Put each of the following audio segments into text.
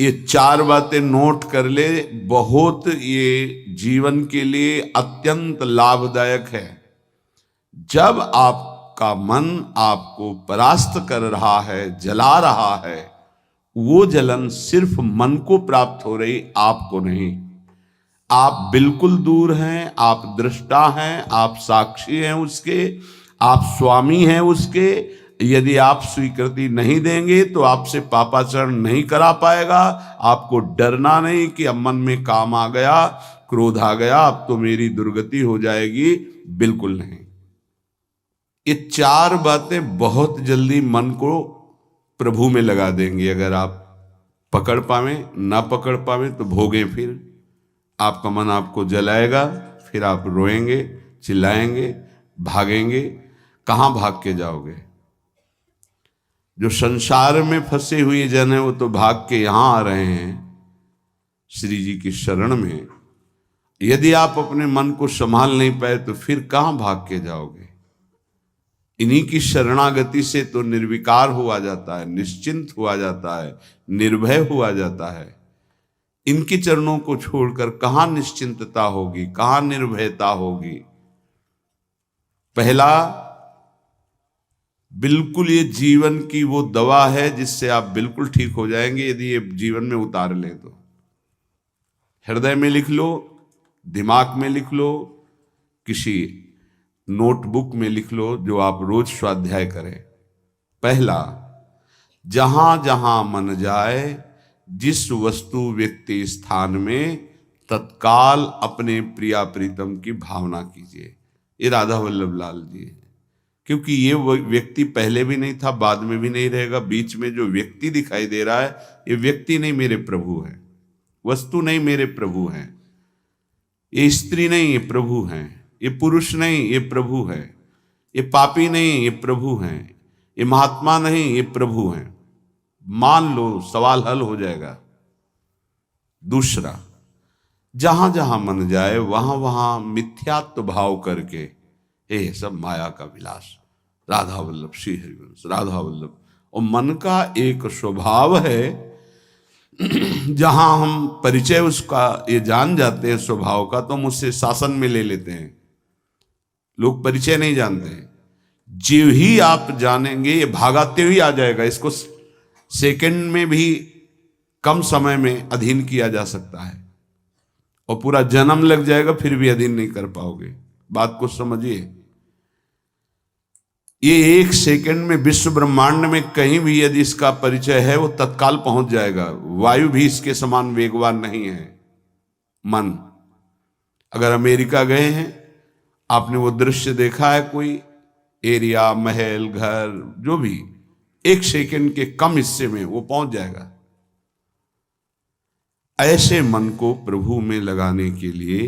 ये 4 बातें नोट कर ले, बहुत ये जीवन के लिए अत्यंत लाभदायक है। जब आपका मन आपको परास्त कर रहा है, जला रहा है, वो जलन सिर्फ मन को प्राप्त हो रही, आपको नहीं। आप बिल्कुल दूर हैं, आप दृष्टा हैं, आप साक्षी हैं उसके, आप स्वामी हैं उसके। यदि आप स्वीकृति नहीं देंगे तो आपसे पापाचरण नहीं करा पाएगा। आपको डरना नहीं कि अब मन में काम आ गया, क्रोध आ गया, अब तो मेरी दुर्गति हो जाएगी, बिल्कुल नहीं। ये 4 बातें बहुत जल्दी मन को प्रभु में लगा देंगे। अगर आप पकड़ पावे, ना पकड़ पावे तो भोगे। फिर आपका मन आपको जलाएगा, फिर आप रोएंगे, चिल्लाएंगे, भागेंगे। कहां भाग के जाओगे? जो संसार में फंसे हुए जन है वो तो भाग के यहां आ रहे हैं श्री जी की शरण में। यदि आप अपने मन को संभाल नहीं पाए तो फिर कहां भाग के जाओगे? इन्हीं की शरणागति से तो निर्विकार हुआ जाता है, निश्चिंत हुआ जाता है, निर्भय हुआ जाता है। इनके चरणों को छोड़कर कहां निश्चिंतता होगी, कहां निर्भयता होगी? पहला, बिल्कुल ये जीवन की वो दवा है जिससे आप बिल्कुल ठीक हो जाएंगे यदि ये जीवन में उतार लें तो। हृदय में लिख लो, दिमाग में लिख लो, किसी नोटबुक में लिख लो, जो आप रोज स्वाध्याय करें। पहला, जहां जहां मन जाए, जिस वस्तु व्यक्ति स्थान में, तत्काल अपने प्रिया प्रीतम की भावना कीजिए। ये राधा वल्लभ लाल जी है। क्योंकि ये व्यक्ति पहले भी नहीं था, बाद में भी नहीं रहेगा। बीच में जो व्यक्ति दिखाई दे रहा है, ये व्यक्ति नहीं, मेरे प्रभु है। वस्तु नहीं, मेरे प्रभु हैं। ये स्त्री नहीं, ये प्रभु हैं। ये पुरुष नहीं, ये प्रभु है। ये पापी नहीं, ये प्रभु हैं। ये महात्मा नहीं, ये प्रभु हैं। मान लो, सवाल हल हो जाएगा। दूसरा, जहां जहां मन जाए वहां वहां मिथ्यात्व भाव करके, ये सब माया का विलास, राधा वल्लभ श्री हरिवंश, राधा वल्लभ। और मन का एक स्वभाव है, जहां हम परिचय उसका ये जान जाते हैं स्वभाव का, तो हम उससे शासन में ले लेते हैं। लोग परिचय नहीं जानते हैं। जीव ही आप जानेंगे, ये भागाते हुए आ जाएगा। इसको सेकंड में भी कम समय में अधीन किया जा सकता है, और पूरा जन्म लग जाएगा फिर भी अधीन नहीं कर पाओगे। बात को समझिए। ये 1 सेकंड में विश्व ब्रह्मांड में कहीं भी यदि इसका परिचय है, वो तत्काल पहुंच जाएगा। वायु भी इसके समान वेगवान नहीं है मन। अगर अमेरिका गए हैं, आपने वो दृश्य देखा है, कोई एरिया, महल, घर, जो भी, 1 सेकंड के कम हिस्से में वो पहुंच जाएगा। ऐसे मन को प्रभु में लगाने के लिए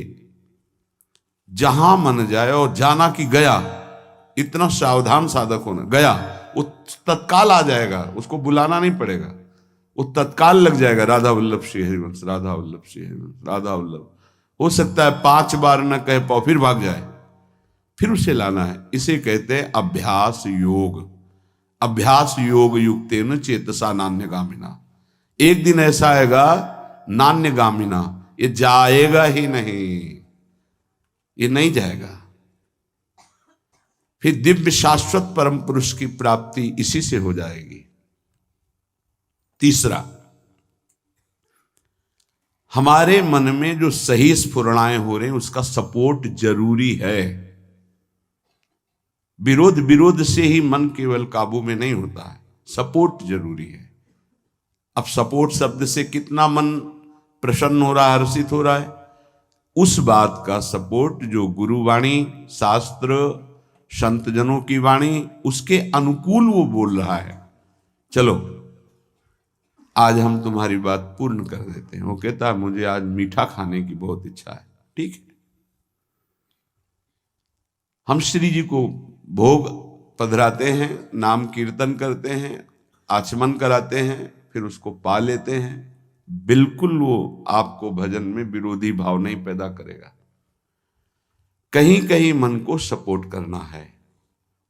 जहां मन जाए, और जाना कि गया, इतना सावधान साधक होना। गया, वो तत्काल आ जाएगा, उसको बुलाना नहीं पड़ेगा, वो तत्काल लग जाएगा। राधा वल्लभ श्री हरिवंश, राधा वल्लभ श्री हरिवंश, राधा वल्लभ। हो सकता है 5 बार न कह पाओ, फिर भाग जाए, फिर उसे लाना है। इसे कहते हैं अभ्यास योग। अभ्यास योग युक्तेन चेतसा नान्यगामिना। एक दिन ऐसा आएगा, नान्यगामिना, ये जाएगा ही नहीं, ये नहीं जाएगा। फिर दिव्य शाश्वत परम पुरुष की प्राप्ति इसी से हो जाएगी। तीसरा, हमारे मन में जो सही स्फुरणाएं हो रहे हैं उसका सपोर्ट जरूरी है। विरोध से ही मन केवल काबू में नहीं होता है, सपोर्ट जरूरी है। अब सपोर्ट शब्द से कितना मन प्रसन्न हो रहा है, हर्षित हो रहा है, उस बात का सपोर्ट जो गुरुवाणी, शास्त्र, संत जनों की वाणी, उसके अनुकूल वो बोल रहा है। चलो आज हम तुम्हारी बात पूर्ण कर देते हैं। वो कहता है मुझे आज मीठा खाने की बहुत इच्छा है। ठीक है, हम श्री जी को भोग पधराते हैं, नाम कीर्तन करते हैं, आचमन कराते हैं, फिर उसको पा लेते हैं। बिल्कुल वो आपको भजन में विरोधी भाव नहीं पैदा करेगा। कहीं कहीं मन को सपोर्ट करना है,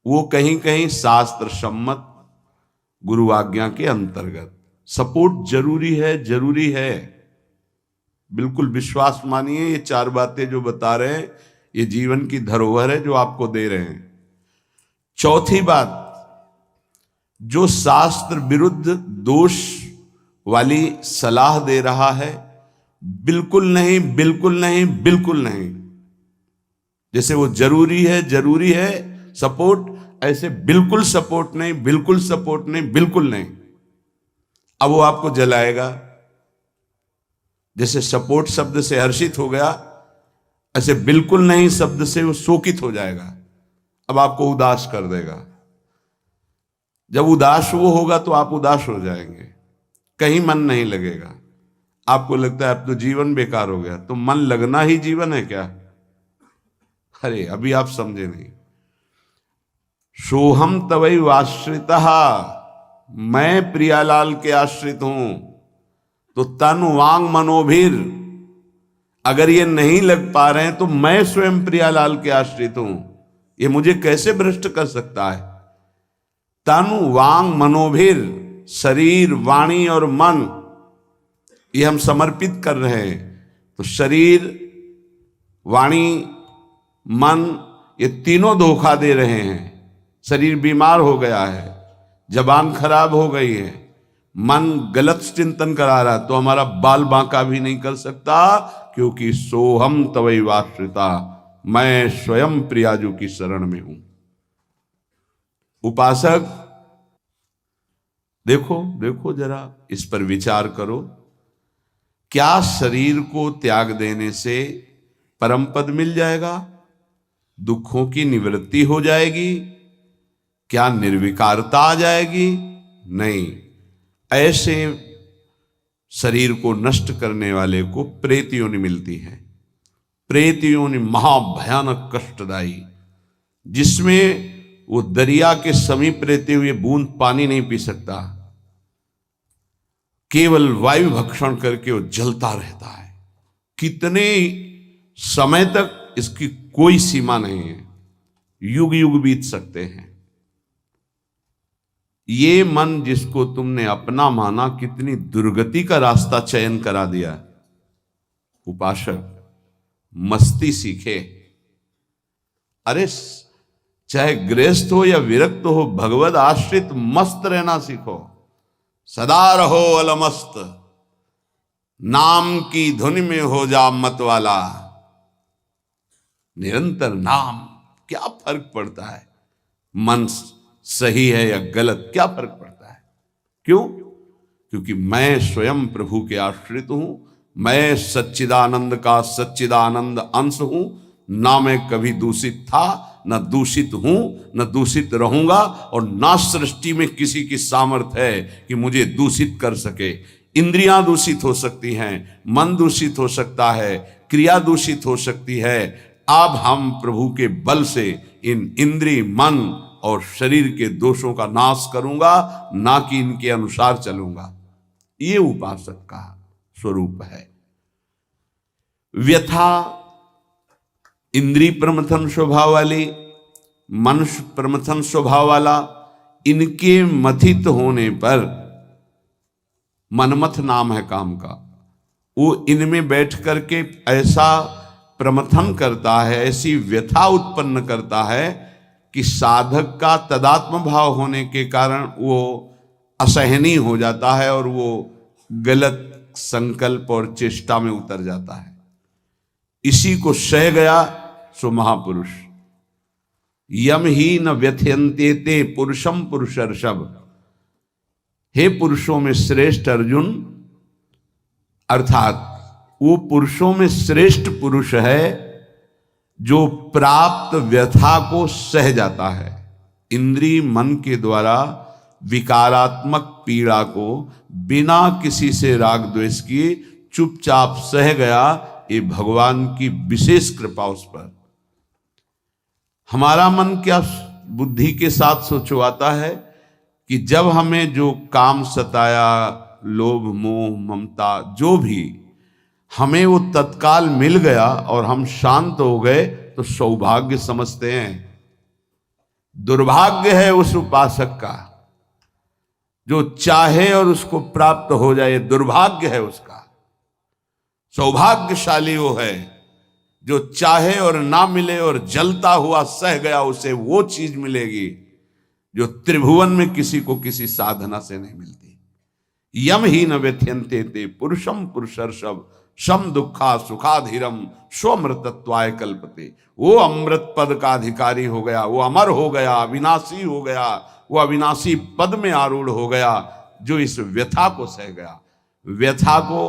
वो कहीं कहीं शास्त्र सम्मत गुरु आज्ञा के अंतर्गत। सपोर्ट जरूरी है, जरूरी है। बिल्कुल विश्वास मानिए, ये 4 बातें जो बता रहे हैं ये जीवन की धरोहर है जो आपको दे रहे हैं। चौथी बात, जो शास्त्र विरुद्ध दोष वाली सलाह दे रहा है, बिल्कुल नहीं, बिल्कुल नहीं, बिल्कुल नहीं। जैसे वो जरूरी है सपोर्ट, ऐसे बिल्कुल सपोर्ट नहीं, बिल्कुल सपोर्ट नहीं, बिल्कुल नहीं। अब वो आपको जलाएगा। जैसे सपोर्ट शब्द से हर्षित हो गया, ऐसे बिल्कुल नहीं शब्द से वो शोकित हो जाएगा। अब आपको उदास कर देगा। जब उदास वो होगा तो आप उदास हो जाएंगे, कहीं मन नहीं लगेगा। आपको लगता है अब तो जीवन बेकार हो गया। तो मन लगना ही जीवन है क्या? अरे अभी आप समझे नहीं। सोहम तवैव आश्रितः, मैं प्रियालाल के आश्रित हूं। तो तन वांग मनोभिर, अगर ये नहीं लग पा रहे हैं तो मैं स्वयं प्रियालाल के आश्रित हूं। ये मुझे कैसे भ्रष्ट कर सकता है? तन वांग मनोभिर, शरीर, वाणी और मन, ये हम समर्पित कर रहे हैं। तो शरीर, वाणी, मन, ये तीनों धोखा दे रहे हैं। शरीर बीमार हो गया है, जबान खराब हो गई है, मन गलत चिंतन करा रहा, तो हमारा बाल बांका भी नहीं कर सकता, क्योंकि सोहम तवैव आश्रिता, मैं स्वयं प्रियाजू की शरण में हूं। उपासक देखो जरा, इस पर विचार करो। क्या शरीर को त्याग देने से परम पद मिल जाएगा? दुखों की निवृत्ति हो जाएगी? क्या निर्विकारता आ जाएगी? नहीं। ऐसे शरीर को नष्ट करने वाले को प्रेत योनि मिलती है। प्रेत योनि महाभयानक कष्टदायी, जिसमें वो दरिया के समीप रहते हुए बूंद पानी नहीं पी सकता, केवल वायु भक्षण करके वो जलता रहता है। कितने समय तक, इसकी कोई सीमा नहीं है। युग युग बीत सकते हैं। ये मन जिसको तुमने अपना माना, कितनी दुर्गति का रास्ता चयन करा दिया। उपासक मस्ती सीखे। अरे चाहे गृहस्थ हो या विरक्त हो, भगवद आश्रित मस्त रहना सीखो। सदा रहो अलमस्त, नाम की धुन में हो जा मत वाला। निरंतर नाम, क्या फर्क पड़ता है मन सही है या गलत, क्या फर्क पड़ता है? क्यों? क्योंकि मैं स्वयं प्रभु के आश्रित हूं। मैं सच्चिदानंद का सच्चिदानंद अंश हूं। ना मैं कभी दूषित था, न दूषित हूं, न दूषित रहूंगा, और ना सृष्टि में किसी की सामर्थ्य है कि मुझे दूषित कर सके। इंद्रियां दूषित हो सकती हैं, मन दूषित हो सकता है, क्रिया दूषित हो सकती है। अब हम प्रभु के बल से इन इंद्रिय, मन और शरीर के दोषों का नाश करूंगा, ना कि इनके अनुसार चलूंगा। ये उपासक का स्वरूप है। व्यथा इंद्रिय प्रमथन स्वभाव वाली, मनुष्य प्रमथन स्वभाव वाला, इनके मथित होने पर, मनमथ नाम है काम का, वो इनमें बैठ करके ऐसा प्रमथन करता है, ऐसी व्यथा उत्पन्न करता है कि साधक का तदात्म भाव होने के कारण वो असहनीय हो जाता है और वो गलत संकल्प और चेष्टा में उतर जाता है। इसी को सह गया सो महापुरुष। यम ही न व्यथयन्ते ते पुरुषम पुरुषर्षभ। हे पुरुषों में श्रेष्ठ अर्जुन, अर्थात वो पुरुषों में श्रेष्ठ पुरुष है जो प्राप्त व्यथा को सह जाता है। इंद्रिय मन के द्वारा विकारात्मक पीड़ा को बिना किसी से राग द्वेष किए चुपचाप सह गया, ये भगवान की विशेष कृपा उस पर। हमारा मन क्या बुद्धि के साथ सोचवाता है कि जब हमें जो काम सताया, लोभ मोह ममता जो भी, हमें वो तत्काल मिल गया और हम शांत हो गए तो सौभाग्य समझते हैं। दुर्भाग्य है उस उपासक का जो चाहे और उसको प्राप्त हो जाए, दुर्भाग्य है उसका। सौभाग्यशाली वो है जो चाहे और ना मिले और जलता हुआ सह गया, उसे वो चीज मिलेगी जो त्रिभुवन में किसी को किसी साधना से नहीं मिलती। यम ही न व्यथ्यन्ते ते पुरुषम पुरुषर्षभ सम दुखा सुखाधीरम स्वमृतत्वाय कल्पते। वो अमृत पद का अधिकारी हो गया, वो अमर हो गया, अविनाशी हो गया, वो अविनाशी पद में आरूढ़ हो गया जो इस व्यथा को सह गया। व्यथा को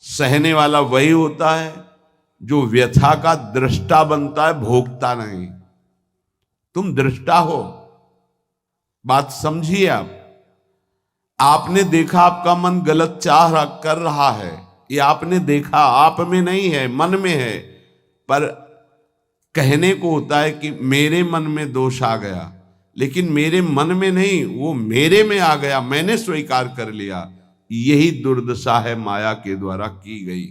सहने वाला वही होता है जो व्यथा का दृष्टा बनता है, भोगता नहीं। तुम दृष्टा हो, बात समझिए। आपने देखा आपका मन गलत चाह कर रहा है, ये आपने देखा, आप में नहीं है, मन में है। पर कहने को होता है कि मेरे मन में दोष आ गया, लेकिन मेरे मन में नहीं, वो मेरे में आ गया, मैंने स्वीकार कर लिया। यही दुर्दशा है माया के द्वारा की गई।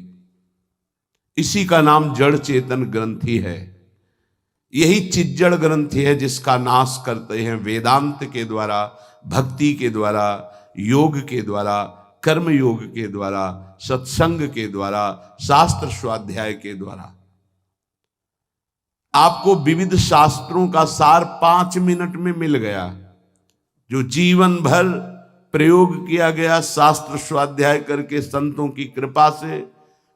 इसी का नाम जड़ चेतन ग्रंथि है। यही चिज्जड़ ग्रंथि है जिसका नाश करते हैं वेदांत के द्वारा, भक्ति के द्वारा, योग के द्वारा, कर्म योग के द्वारा, सत्संग के द्वारा, शास्त्र स्वाध्याय के द्वारा। आपको विविध शास्त्रों का सार 5 मिनट में मिल गया। जो जीवन भर प्रयोग किया गया शास्त्र स्वाध्याय करके संतों की कृपा से,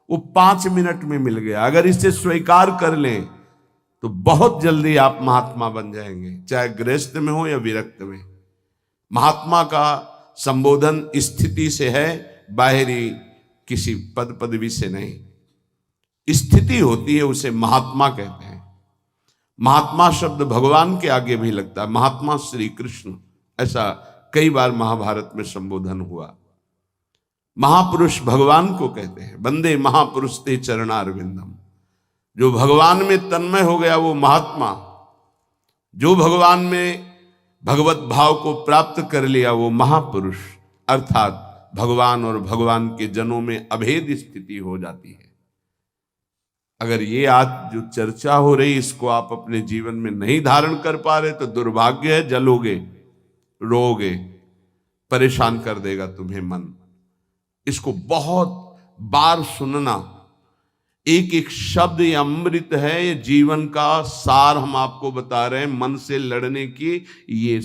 वो 5 मिनट में मिल गया। अगर इसे स्वीकार कर लें तो बहुत जल्दी आप महात्मा बन जाएंगे, चाहे गृहस्थ में हो या विरक्त में। महात्मा का संबोधन स्थिति से है, बाहरी किसी पद पदवी से नहीं। स्थिति होती है, उसे महात्मा कहते हैं। महात्मा शब्द भगवान के आगे भी लगता है, महात्मा श्री कृष्ण, ऐसा कई बार महाभारत में संबोधन हुआ। महापुरुष भगवान को कहते हैं, वंदे महापुरुष ते चरणारविंदम। जो भगवान में तन्मय हो गया वो महात्मा, जो भगवान में भगवत भाव को प्राप्त कर लिया वो महापुरुष, अर्थात भगवान और भगवान के जनों में अभेद स्थिति हो जाती है। अगर ये आज जो चर्चा हो रही इसको आप अपने जीवन में नहीं धारण कर पा रहे तो दुर्भाग्य है, जलोगे, रोगे, परेशान कर देगा तुम्हें मन। इसको बहुत बार सुनना। एक एक शब्द ये अमृत है, ये जीवन का सार हम आपको बता रहे हैं। मन से लड़ने की ये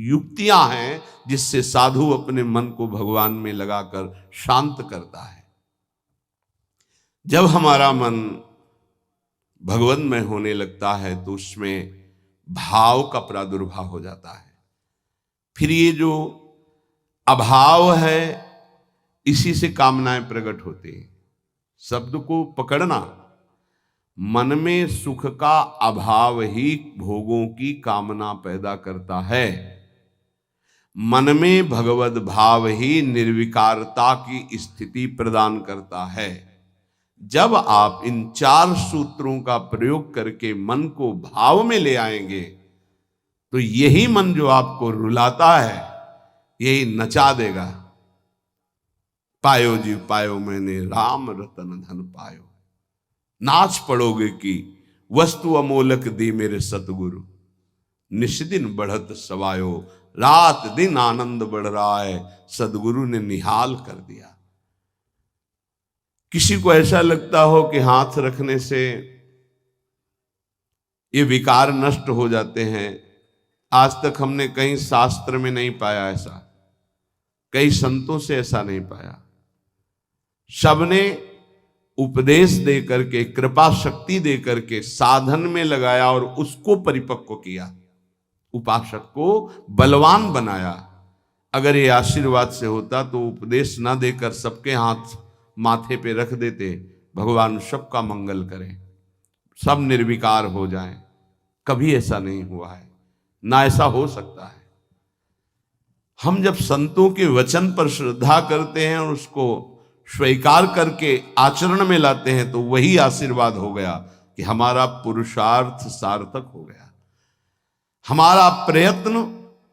युक्तियां हैं जिससे साधु अपने मन को भगवान में लगाकर शांत करता है। जब हमारा मन भगवन्मय होने लगता है तो उसमें भाव का प्रादुर्भाव हो जाता है। फिर ये जो अभाव है इसी से कामनाएं प्रकट होती हैं। शब्द को पकड़ना, मन में सुख का अभाव ही भोगों की कामना पैदा करता है। मन में भगवत भाव ही निर्विकारता की स्थिति प्रदान करता है। जब आप इन 4 सूत्रों का प्रयोग करके मन को भाव में ले आएंगे तो यही मन जो आपको रुलाता है यही नचा देगा। पायो जी पायो मैंने राम रतन धन पायो, नाच पड़ोगे कि वस्तु अमोलक दी मेरे सतगुरु, निष्दिन बढ़त सवायो, रात दिन आनंद बढ़ रहा है, सदगुरु ने निहाल कर दिया। किसी को ऐसा लगता हो कि हाथ रखने से ये विकार नष्ट हो जाते हैं, आज तक हमने कहीं शास्त्र में नहीं पाया ऐसा, कई संतों से ऐसा नहीं पाया। सबने उपदेश दे करके, कृपा शक्ति दे करके साधन में लगाया और उसको परिपक्व किया, उपासक को बलवान बनाया। अगर ये आशीर्वाद से होता तो उपदेश ना देकर सबके हाथ माथे पे रख देते, भगवान सबका मंगल करें, सब निर्विकार हो जाएं। कभी ऐसा नहीं हुआ है, ना ऐसा हो सकता है। हम जब संतों के वचन पर श्रद्धा करते हैं और उसको स्वीकार करके आचरण में लाते हैं तो वही आशीर्वाद हो गया कि हमारा पुरुषार्थ सार्थक हो गया। हमारा प्रयत्न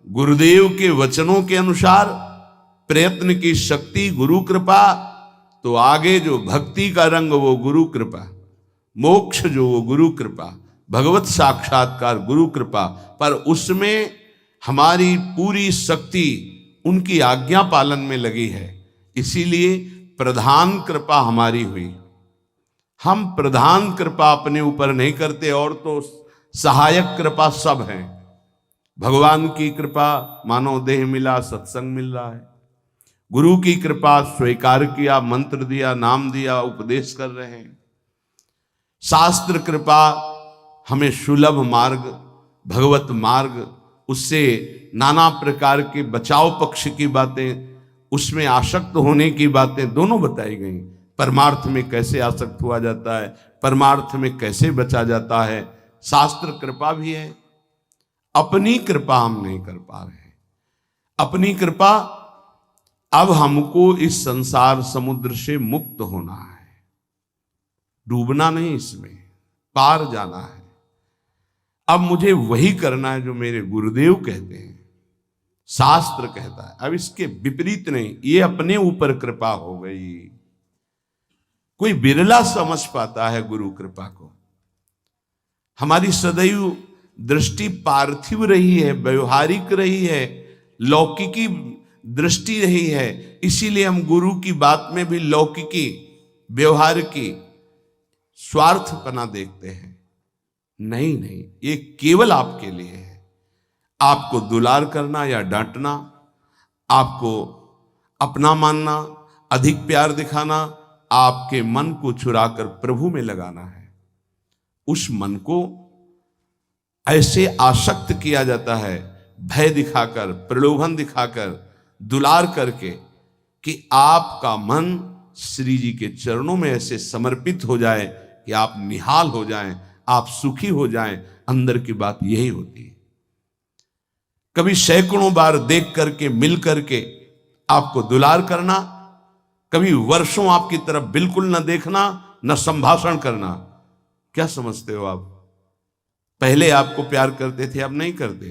गुरुदेव के वचनों के अनुसार, प्रयत्न की शक्ति गुरु कृपा, तो आगे जो भक्ति का रंग वो गुरु कृपा, मोक्ष जो वो गुरु कृपा, भगवत साक्षात्कार गुरु कृपा। पर उसमें हमारी पूरी शक्ति उनकी आज्ञा पालन में लगी है, इसीलिए प्रधान कृपा हमारी हुई। हम प्रधान कृपा अपने ऊपर नहीं करते, और तो सहायक कृपा सब है। भगवान की कृपा मानव देह मिला, सत्संग मिल रहा है। गुरु की कृपा स्वीकार किया, मंत्र दिया, नाम दिया, उपदेश कर रहे हैं। शास्त्र कृपा हमें सुलभ मार्ग, भगवत मार्ग, उससे नाना प्रकार के बचाव पक्ष की बातें, उसमें आसक्त होने की बातें दोनों बताई गई। परमार्थ में कैसे आसक्त हुआ जाता है, परमार्थ में कैसे बचा जाता है, शास्त्र कृपा भी है। अपनी कृपा हम नहीं कर पा रहे हैं। अपनी कृपा, अब हमको इस संसार समुद्र से मुक्त होना है, डूबना नहीं, इसमें पार जाना है। अब मुझे वही करना है जो मेरे गुरुदेव कहते हैं, शास्त्र कहता है। अब इसके विपरीत नहीं, ये अपने ऊपर कृपा हो गई। कोई बिरला समझ पाता है गुरु कृपा को। हमारी सदैव दृष्टि पार्थिव रही है, व्यवहारिक रही है, लौकिकी दृष्टि रही है, इसीलिए हम गुरु की बात में भी लौकिकी, व्यवहार की, स्वार्थपना देखते हैं। नहीं नहीं, ये केवल आपके लिए है। आपको दुलार करना या डांटना, आपको अपना मानना, अधिक प्यार दिखाना, आपके मन को चुराकर प्रभु में लगाना है। उस मन को ऐसे आसक्त किया जाता है, भय दिखाकर, प्रलोभन दिखाकर, दुलार करके, कि आपका मन श्री जी के चरणों में ऐसे समर्पित हो जाए कि आप निहाल हो जाएं, आप सुखी हो जाएं। अंदर की बात यही होती है। कभी सैकड़ों बार देख करके, मिल करके आपको दुलार करना, कभी वर्षों आपकी तरफ बिल्कुल न देखना, न संभाषण करना। क्या समझते हो आप? पहले आपको प्यार करते थे, अब नहीं करते।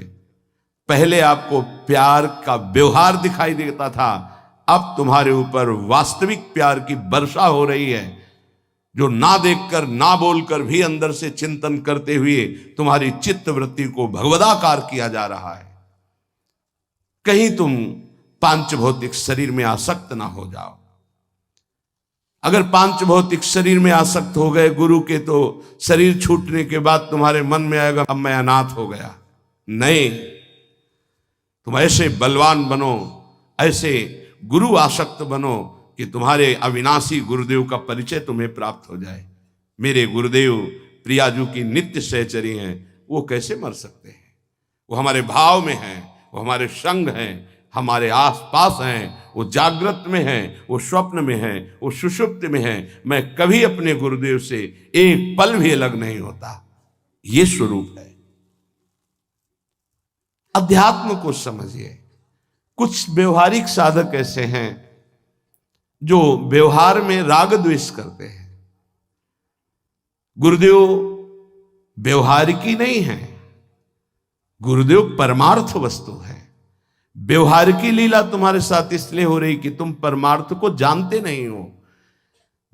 पहले आपको प्यार का व्यवहार दिखाई देता था, अब तुम्हारे ऊपर वास्तविक प्यार की वर्षा हो रही है, जो ना देखकर, ना बोलकर भी अंदर से चिंतन करते हुए तुम्हारी चित्त वृत्ति को भगवदाकार किया जा रहा है। कहीं तुम पांच भौतिक शरीर में आसक्त ना हो जाओ। अगर पांच भौतिक शरीर में आसक्त हो गए गुरु के, तो शरीर छूटने के बाद तुम्हारे मन में आएगा अब मैं अनाथ हो गया। नहीं, तुम ऐसे बलवान बनो, ऐसे गुरु आसक्त बनो कि तुम्हारे अविनाशी गुरुदेव का परिचय तुम्हें प्राप्त हो जाए। मेरे गुरुदेव प्रियाजू की नित्य सहचरी हैं, वो कैसे मर सकते हैं? वो हमारे भाव में हैं, वो हमारे संग हैं, हमारे आसपास हैं, वो जागृत में हैं, वो स्वप्न में हैं, वो सुषुप्त में हैं। मैं कभी अपने गुरुदेव से एक पल भी अलग नहीं होता। ये स्वरूप है। अध्यात्म को समझिए। कुछ व्यवहारिक साधक ऐसे हैं जो व्यवहार में राग द्वेष करते हैं। गुरुदेव व्यवहारिकी नहीं है, गुरुदेव परमार्थ वस्तु है। व्यवहार की लीला तुम्हारे साथ इसलिए हो रही कि तुम परमार्थ को जानते नहीं हो।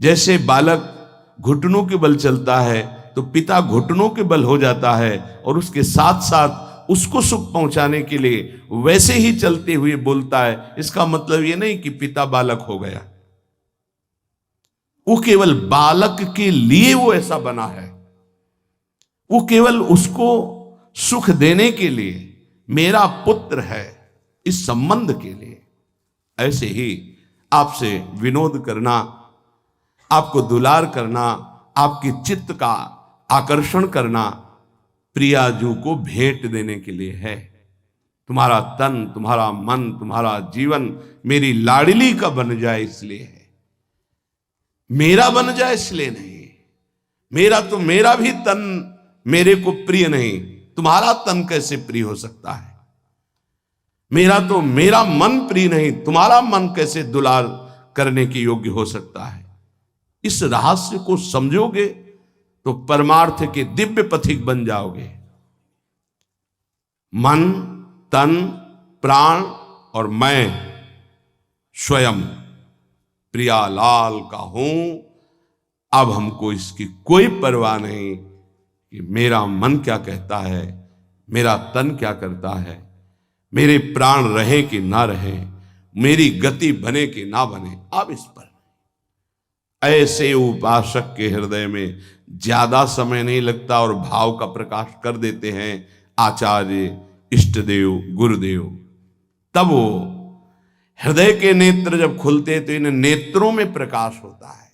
जैसे बालक घुटनों के बल चलता है तो पिता घुटनों के बल हो जाता है, और उसके साथ साथ उसको सुख पहुंचाने के लिए वैसे ही चलते हुए बोलता है। इसका मतलब यह नहीं कि पिता बालक हो गया, वो केवल बालक के लिए वो ऐसा बना है। वो केवल उसको सुख देने के लिए, मेरा पुत्र है, इस संबंध के लिए। ऐसे ही आपसे विनोद करना, आपको दुलार करना, आपकी चित्त का आकर्षण करना प्रियाजू को भेंट देने के लिए है। तुम्हारा तन, तुम्हारा मन, तुम्हारा जीवन मेरी लाडली का बन जाए इसलिए है, मेरा बन जाए इसलिए नहीं। मेरा भी तन मेरे को प्रिय नहीं, तुम्हारा तन कैसे प्रिय हो सकता है? मेरा मन प्रिय नहीं, तुम्हारा मन कैसे दुलार करने के योग्य हो सकता है? इस रहस्य को समझोगे तो परमार्थ के दिव्य पथिक बन जाओगे। मन, तन, प्राण और मैं स्वयं प्रियालाल का हूं। अब हमको इसकी कोई परवाह नहीं कि मेरा मन क्या कहता है, मेरा तन क्या करता है, मेरे प्राण रहे कि ना रहे, मेरी गति बने कि ना बने, अब इस पर। ऐसे उपासक के हृदय में ज्यादा समय नहीं लगता और भाव का प्रकाश कर देते हैं आचार्य, इष्टदेव, गुरुदेव। तब वो हृदय के नेत्र जब खुलते तो इन नेत्रों में प्रकाश होता है।